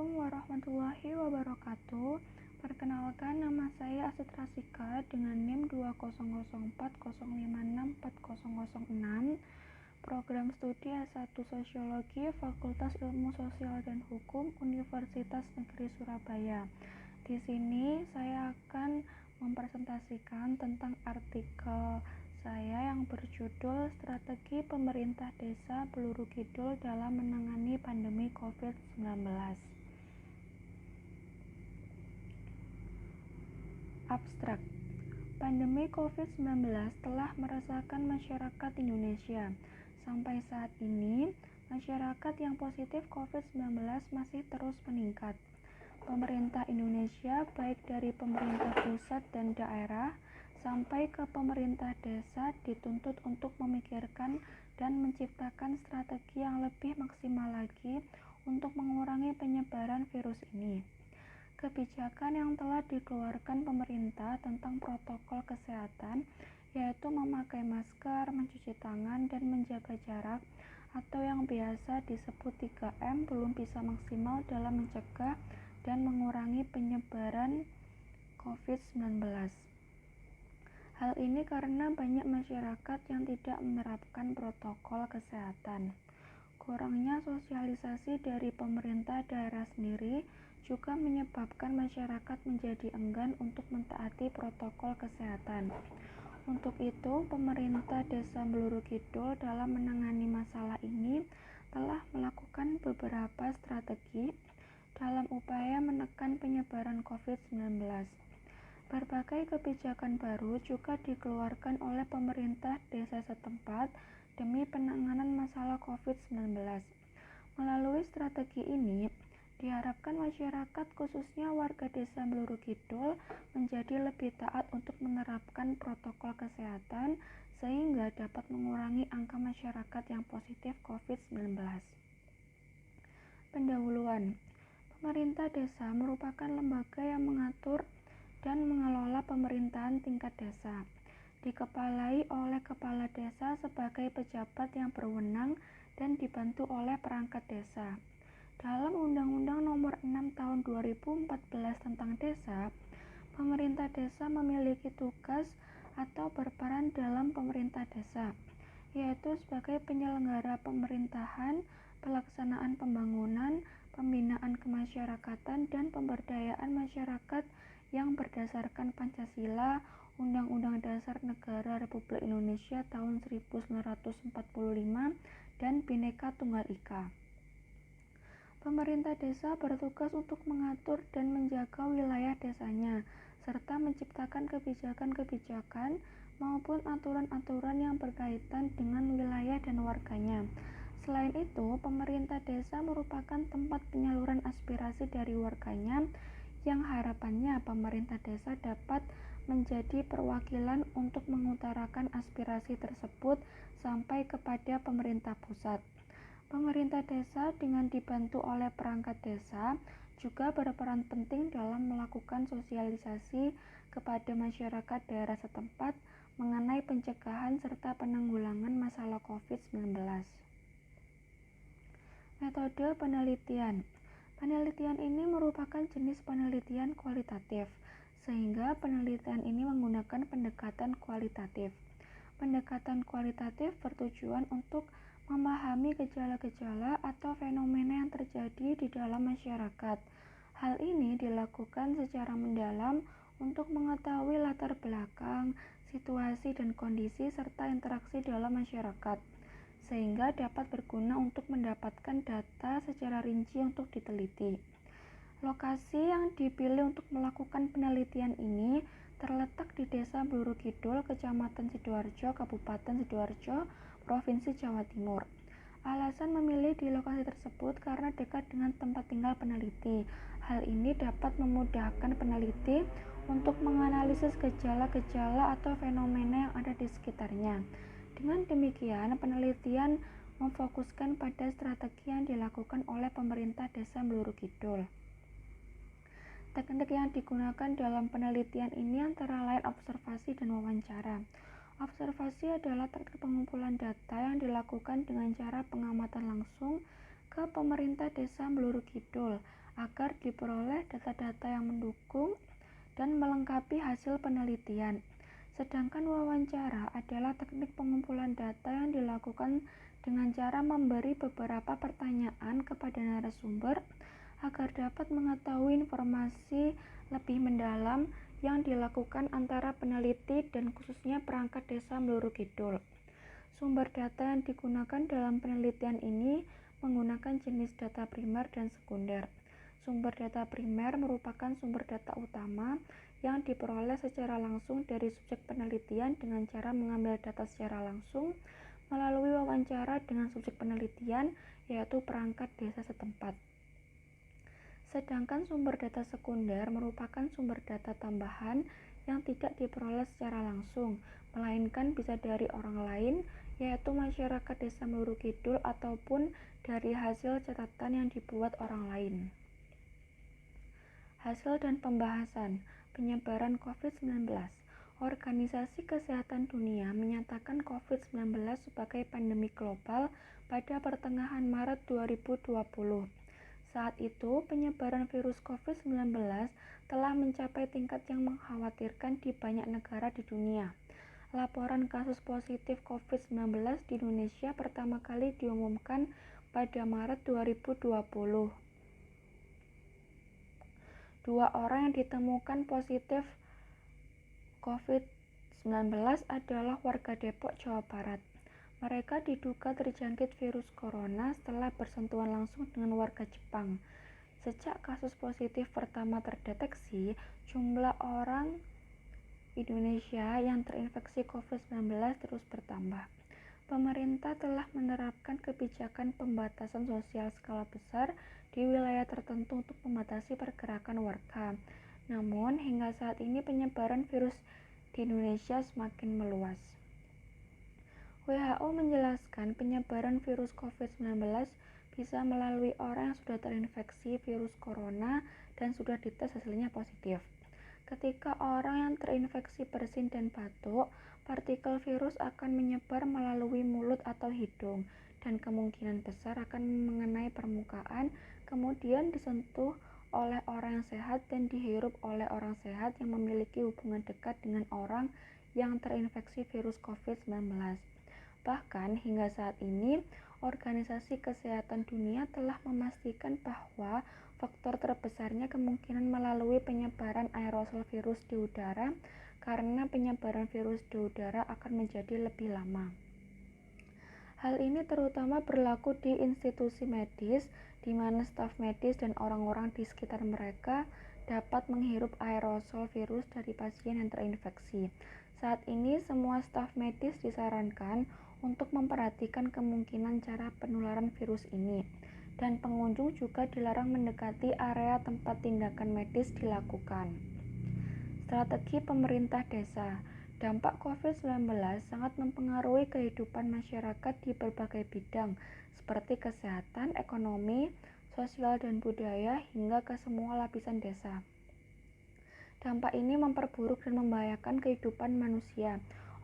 Assalamualaikum warahmatullahi wabarakatuh. Perkenalkan, nama saya Astrid Rasika dengan NIM 20040564006, Program Studi S1 Sosiologi, Fakultas Ilmu Sosial dan Hukum, Universitas Negeri Surabaya. Di sini saya akan mempresentasikan tentang artikel saya yang berjudul Strategi Pemerintah Desa Peluru Kidul dalam Menangani Pandemi COVID-19. Abstrak. Pandemi COVID-19 telah meresahkan masyarakat Indonesia. Sampai saat ini, masyarakat yang positif COVID-19 masih terus meningkat. Pemerintah Indonesia, baik dari pemerintah pusat dan daerah sampai ke pemerintah desa, dituntut untuk memikirkan dan menciptakan strategi yang lebih maksimal lagi untuk mengurangi penyebaran virus ini. Kebijakan yang telah dikeluarkan pemerintah tentang protokol kesehatan, yaitu memakai masker, mencuci tangan, dan menjaga jarak, atau yang biasa disebut 3M, belum bisa maksimal dalam mencegah dan mengurangi penyebaran COVID-19. Hal ini karena banyak masyarakat yang tidak menerapkan protokol kesehatan. Kurangnya sosialisasi dari pemerintah daerah sendiri juga menyebabkan masyarakat menjadi enggan untuk mentaati protokol kesehatan. Untuk itu, pemerintah Desa Peluru Kidul dalam menangani masalah ini telah melakukan beberapa strategi dalam upaya menekan penyebaran COVID-19. Berbagai kebijakan baru juga dikeluarkan oleh pemerintah desa setempat demi penanganan masalah COVID-19. Melalui strategi ini, diharapkan masyarakat khususnya warga Desa Peluru Kidul menjadi lebih taat untuk menerapkan protokol kesehatan sehingga dapat mengurangi angka masyarakat yang positif COVID-19. Pendahuluan. Pemerintah desa merupakan lembaga yang mengatur dan mengelola pemerintahan tingkat desa. Dikepalai oleh kepala desa sebagai pejabat yang berwenang dan dibantu oleh perangkat desa. Dalam Undang-Undang Nomor 6 Tahun 2014 tentang Desa, pemerintah desa memiliki tugas atau berperan dalam pemerintah desa, yaitu sebagai penyelenggara pemerintahan, pelaksanaan pembangunan, pembinaan kemasyarakatan, dan pemberdayaan masyarakat yang berdasarkan Pancasila, Undang-Undang Dasar Negara Republik Indonesia tahun 1945, dan Bhinneka Tunggal Ika. Pemerintah desa bertugas untuk mengatur dan menjaga wilayah desanya, serta menciptakan kebijakan-kebijakan maupun aturan-aturan yang berkaitan dengan wilayah dan warganya. Selain itu, pemerintah desa merupakan tempat penyaluran aspirasi dari warganya yang harapannya pemerintah desa dapat menjadi perwakilan untuk mengutarakan aspirasi tersebut sampai kepada pemerintah pusat. Pemerintah desa dengan dibantu oleh perangkat desa juga berperan penting dalam melakukan sosialisasi kepada masyarakat daerah setempat mengenai pencegahan serta penanggulangan masalah COVID-19. Metode penelitian. Penelitian ini merupakan jenis penelitian kualitatif, sehingga penelitian ini menggunakan pendekatan kualitatif. Pendekatan kualitatif bertujuan untuk memahami gejala-gejala atau fenomena yang terjadi di dalam masyarakat. Hal ini dilakukan secara mendalam untuk mengetahui latar belakang, situasi dan kondisi serta interaksi dalam masyarakat, sehingga dapat berguna untuk mendapatkan data secara rinci untuk diteliti. Lokasi yang dipilih untuk melakukan penelitian ini terletak di Desa Peluru Kidul, Kecamatan Sidoarjo, Kabupaten Sidoarjo, Provinsi Jawa Timur. Alasan memilih di lokasi tersebut karena dekat dengan tempat tinggal peneliti. Hal ini dapat memudahkan peneliti untuk menganalisis gejala-gejala atau fenomena yang ada di sekitarnya. Dengan demikian, penelitian memfokuskan pada strategi yang dilakukan oleh pemerintah Desa Peluru Kidul. Teknik yang digunakan dalam penelitian ini antara lain observasi dan wawancara. Observasi adalah teknik pengumpulan data yang dilakukan dengan cara pengamatan langsung ke pemerintah Desa Peluru Kidul agar diperoleh data-data yang mendukung dan melengkapi hasil penelitian. Sedangkan wawancara adalah teknik pengumpulan data yang dilakukan dengan cara memberi beberapa pertanyaan kepada narasumber agar dapat mengetahui informasi lebih mendalam yang dilakukan antara peneliti dan khususnya perangkat desa Meluru Kidul. Sumber data yang digunakan dalam penelitian ini menggunakan jenis data primer dan sekunder. Sumber data primer merupakan sumber data utama yang diperoleh secara langsung dari subjek penelitian dengan cara mengambil data secara langsung melalui wawancara dengan subjek penelitian, yaitu perangkat desa setempat. Sedangkan sumber data sekunder merupakan sumber data tambahan yang tidak diperoleh secara langsung, melainkan bisa dari orang lain, yaitu masyarakat desa Meluru Kidul ataupun dari hasil catatan yang dibuat orang lain. Hasil dan pembahasan penyebaran COVID-19. Organisasi Kesehatan Dunia menyatakan COVID-19 sebagai pandemi global pada pertengahan Maret 2020. Saat itu, penyebaran virus COVID-19 telah mencapai tingkat yang mengkhawatirkan di banyak negara di dunia. Laporan kasus positif COVID-19 di Indonesia pertama kali diumumkan pada Maret 2020. 2 orang yang ditemukan positif COVID-19 adalah warga Depok, Jawa Barat. Mereka diduga terjangkit virus corona setelah bersentuhan langsung dengan warga Jepang. Sejak kasus positif pertama terdeteksi, jumlah orang Indonesia yang terinfeksi COVID-19 terus bertambah. Pemerintah telah menerapkan kebijakan pembatasan sosial skala besar di wilayah tertentu untuk membatasi pergerakan warga. Namun, hingga saat ini penyebaran virus di Indonesia semakin meluas. WHO menjelaskan penyebaran virus COVID-19 bisa melalui orang yang sudah terinfeksi virus corona dan sudah dites hasilnya positif. Ketika orang yang terinfeksi bersin dan batuk, partikel virus akan menyebar melalui mulut atau hidung dan kemungkinan besar akan mengenai permukaan, kemudian disentuh oleh orang yang sehat dan dihirup oleh orang sehat yang memiliki hubungan dekat dengan orang yang terinfeksi virus COVID-19. Bahkan hingga saat ini, Organisasi Kesehatan Dunia telah memastikan bahwa faktor terbesarnya kemungkinan melalui penyebaran aerosol virus di udara, karena penyebaran virus di udara akan menjadi lebih lama. Hal ini terutama berlaku di institusi medis, di mana staf medis dan orang-orang di sekitar mereka dapat menghirup aerosol virus dari pasien yang terinfeksi. Saat ini, semua staf medis disarankan untuk memperhatikan kemungkinan cara penularan virus ini, dan pengunjung juga dilarang mendekati area tempat tindakan medis dilakukan. Strategi pemerintah desa. Dampak COVID-19 sangat mempengaruhi kehidupan masyarakat di berbagai bidang, seperti kesehatan, ekonomi, sosial dan budaya, hingga ke semua lapisan desa. Dampak ini memperburuk dan membahayakan kehidupan manusia.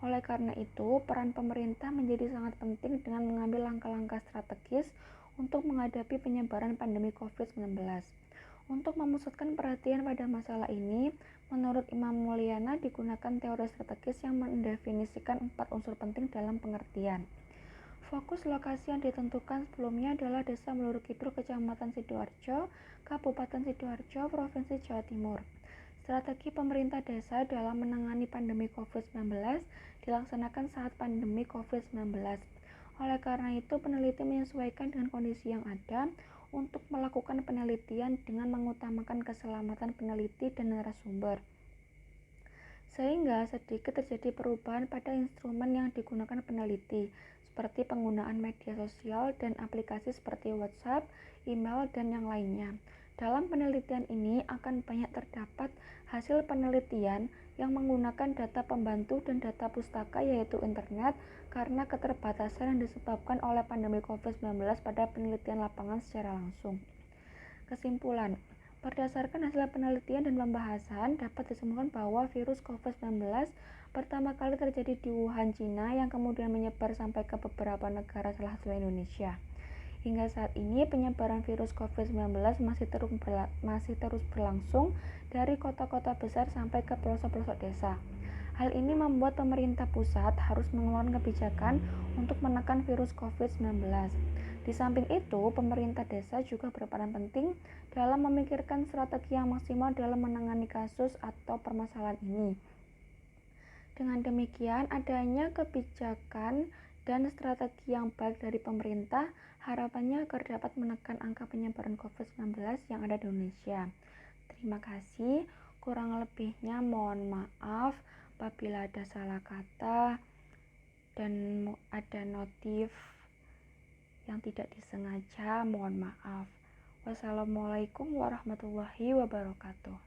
Oleh karena itu, peran pemerintah menjadi sangat penting dengan mengambil langkah-langkah strategis untuk menghadapi penyebaran pandemi COVID-19. Untuk memusatkan perhatian pada masalah ini, menurut Imam Mulyana digunakan teori strategis yang mendefinisikan 4 unsur penting dalam pengertian. Fokus lokasi yang ditentukan sebelumnya adalah Desa Meluru Kidul, Kecamatan Sidoarjo, Kabupaten Sidoarjo, Provinsi Jawa Timur. Strategi pemerintah desa dalam menangani pandemi COVID-19 dilaksanakan saat pandemi COVID-19. Oleh karena itu, peneliti menyesuaikan dengan kondisi yang ada untuk melakukan penelitian dengan mengutamakan keselamatan peneliti dan narasumber. Sehingga sedikit terjadi perubahan pada instrumen yang digunakan peneliti, seperti penggunaan media sosial dan aplikasi seperti WhatsApp, email, dan yang lainnya. Dalam penelitian ini akan banyak terdapat hasil penelitian yang menggunakan data pembantu dan data pustaka, yaitu internet, karena keterbatasan yang disebabkan oleh pandemi COVID-19 pada penelitian lapangan secara langsung. Kesimpulan, berdasarkan hasil penelitian dan pembahasan, dapat disimpulkan bahwa virus COVID-19 pertama kali terjadi di Wuhan, Cina, yang kemudian menyebar sampai ke beberapa negara salah satunya Indonesia. Hingga saat ini penyebaran virus COVID-19 masih terus berlangsung dari kota-kota besar sampai ke pelosok-pelosok desa. Hal ini membuat pemerintah pusat harus mengeluarkan kebijakan untuk menekan virus COVID-19. Di samping itu, pemerintah desa juga berperan penting dalam memikirkan strategi yang maksimal dalam menangani kasus atau permasalahan ini. Dengan demikian, adanya kebijakan dan strategi yang baik dari pemerintah, harapannya agar dapat menekan angka penyebaran COVID-19 yang ada di Indonesia. Terima kasih, kurang lebihnya mohon maaf apabila ada salah kata dan ada notif yang tidak disengaja, mohon maaf. Wassalamualaikum warahmatullahi wabarakatuh.